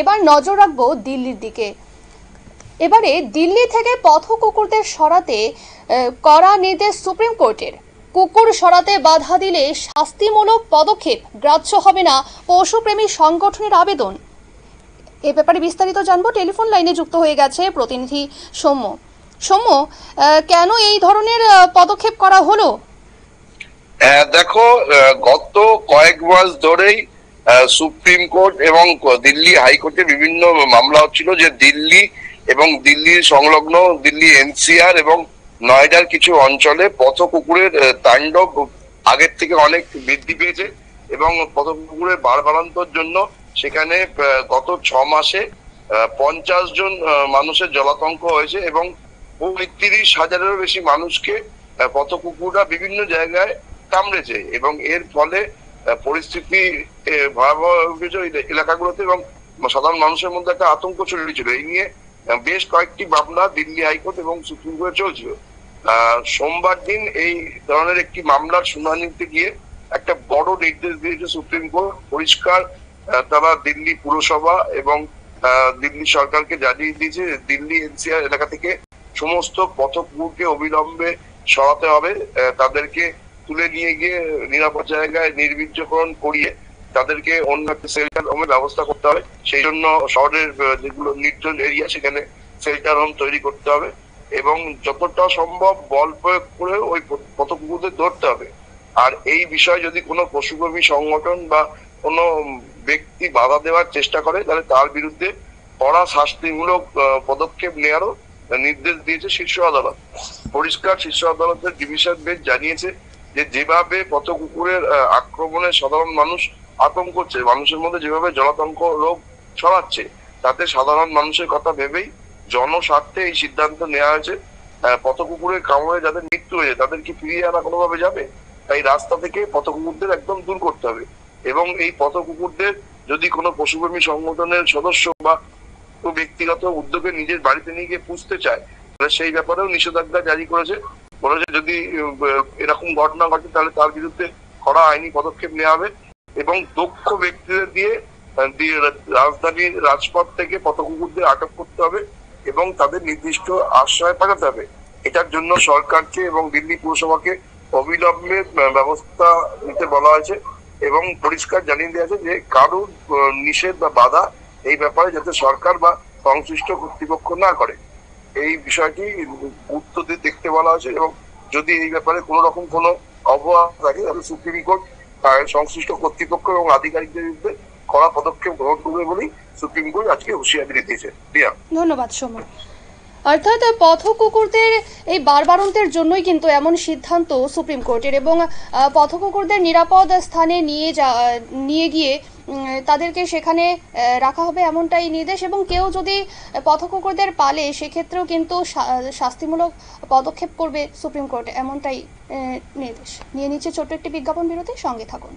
এবার নজর রাখবো দিল্লির দিকে। এবারে দিল্লি থেকে পথ কুকুরদের সরাতে কড়া নির্দেশ সুপ্রিম কোর্টের। কুকুর সরাতে বাধা দিলে শাস্তিমূলক পদক্ষেপ গ্রাহ্য হবে না পশুপ্রেমী সংগঠনের আবেদন। এ ব্যাপারে বিস্তারিত জানবো। টেলিফোন লাইনে যুক্ত হয়ে গেছে প্রতিনিধি সৌম্য। সৌম্য, কেন এই ধরনের পদক্ষেপ করা হলো? দেখো, গত কয়েক মাস ধরেই সুপ্রিম কোর্ট এবং দিল্লি হাইকোর্টে বিভিন্ন মামলা হচ্ছিল যে দিল্লি এবং দিল্লির সংলগ্ন দিল্লি এনসিআর এবং নয়ডার কিছু অঞ্চলে পথ কুকুরের তাণ্ডব আগের থেকে অনেক বৃদ্ধি পেয়েছে এবং পথ কুকুরের বাড়বাড়ান্তর জন্য সেখানে গত 6 মাসে 50 জন মানুষের জলাতঙ্ক হয়েছে এবং 35,000-এরও বেশি মানুষকে পথ কুকুররা বিভিন্ন জায়গায় কামড়েছে এবং এর ফলে পরিস্থিতি ভয়াবহ এলাকাগুলোতে এবং সাধারণ মানুষের মধ্যে একটা আতঙ্ক ছড়িয়েছিল। এই নিয়ে বেশ কয়েকটি মামলা দিল্লি হাইকোর্ট এবং সুপ্রিম কোর্টে চলছিল। সোমবার দিন এই ধরনের একটি মামলার শুনানিতে গিয়ে একটা বড় নির্দেশ দিয়েছে সুপ্রিম কোর্ট। পরিষ্কার তারা দিল্লি পুরসভা এবং দিল্লি সরকারকে জানিয়ে দিয়েছে দিল্লি এনসিআর এলাকা থেকে সমস্ত পথ কুকুরকে অবিলম্বে সরাতে হবে। তাদেরকে তুলে নিয়ে গিয়ে নিরাপদ জায়গায় নির্বীর্যকরণ করিয়ে তাদেরকে অন্য একটা শেল্টার হোমের ব্যবস্থা করতে হবে। সেই জন্য শহরের যেগুলো নির্জন এরিয়া সেখানে শেল্টার হোম তৈরি করতে হবে এবং যতটা সম্ভব বল প্রয়োগ করে ওই পথ কুকুরদের ধরতে হবে। আর এই বিষয়ে যদি কোনো পশুপ্রেমী সংগঠন বা কোনো ব্যক্তি বাধা দেওয়ার চেষ্টা করে তাহলে তার বিরুদ্ধে কড়া শাস্তিমূলক পদক্ষেপ নেওয়ারও নির্দেশ দিয়েছে শীর্ষ আদালত। পরিষ্কার শীর্ষ আদালতের ডিভিশন বেঞ্চ জানিয়েছে যে যেভাবে পথ কুকুরের আক্রমণে সাধারণ মানুষ আতঙ্ক হচ্ছে, মানুষের মধ্যে যেভাবে জলাতঙ্ক রোগ ছড়াচ্ছে, তাতে সাধারণ মানুষের কথা ভেবেই জনস্বার্থে এই সিদ্ধান্ত নেওয়া হয়েছে। পথ কুকুরের কামড়ে যাদের মৃত্যু হয়েছে তাদেরকে ফিরিয়ে আনা কোনোভাবে যাবে? তাই রাস্তা থেকে পথ কুকুরদের একদম দূর করতে হবে এবং এই পথ কুকুরদের যদি কোনো পশুপ্রেমী সংগঠনের সদস্য বা ব্যক্তিগত উদ্যোগে নিজের বাড়িতে নিয়ে গিয়ে পুষতে চায় তাহলে সেই ব্যাপারেও নিষেধাজ্ঞা জারি করেছে। বলেছে যদি এরকম ঘটনা ঘটে তাহলে তার বিরুদ্ধে কড়া আইনি পদক্ষেপ নেওয়া হবে এবং দক্ষ ব্যক্তিদের দিয়ে রাজধানীর রাজপথ থেকে পথ কুকুরদের আটক করতে হবে এবং তাদের নির্দিষ্ট আশ্রয় পাঠাতে হবে। এটার জন্য সরকারকে এবং দিল্লি পুরসভাকে অবিলম্বে ব্যবস্থা নিতে বলা হয়েছে এবং পরিষ্কার জানিয়ে দেওয়া আছে যে কারোর নিষেধ বা বাধা এই ব্যাপারে যাতে সরকার বা সংশ্লিষ্ট কর্তৃপক্ষ না করে এই বিষয়টি গুরুত্ব দিয়ে দেখতে বলা হয়েছে এবং যদি এই ব্যাপারে কোনো রকম কোনো অবহেলা থাকে তাহলে সুপ্রিম কোর্ট সংশ্লিষ্ট কর্তৃপক্ষ এবং আধিকারিকদের বিরুদ্ধে কড়া পদক্ষেপ গ্রহণ করবে বলেই সুপ্রিম কোর্ট আজকে হুঁশিয়ারি দিয়েছে। ধন্যবাদ সৌম্য। অর্থাৎ পথ কুকুরদের এই বাড়বাড়ন্তের জন্যই কিন্তু এমন সিদ্ধান্ত সুপ্রিম কোর্টের এবং পথ কুকুরদের নিরাপদ স্থানে নিয়ে গিয়ে তাদেরকে সেখানে রাখা হবে এমনটাই নির্দেশ এবং কেউ যদি পথ কুকুরদের পালে সেক্ষেত্রেও কিন্তু শাস্তিমূলক পদক্ষেপ করবে সুপ্রিম কোর্ট, এমনটাই নির্দেশ। নিয়ে নিচ্ছে ছোট্ট একটি বিজ্ঞাপন বিরতি, সঙ্গে থাকুন।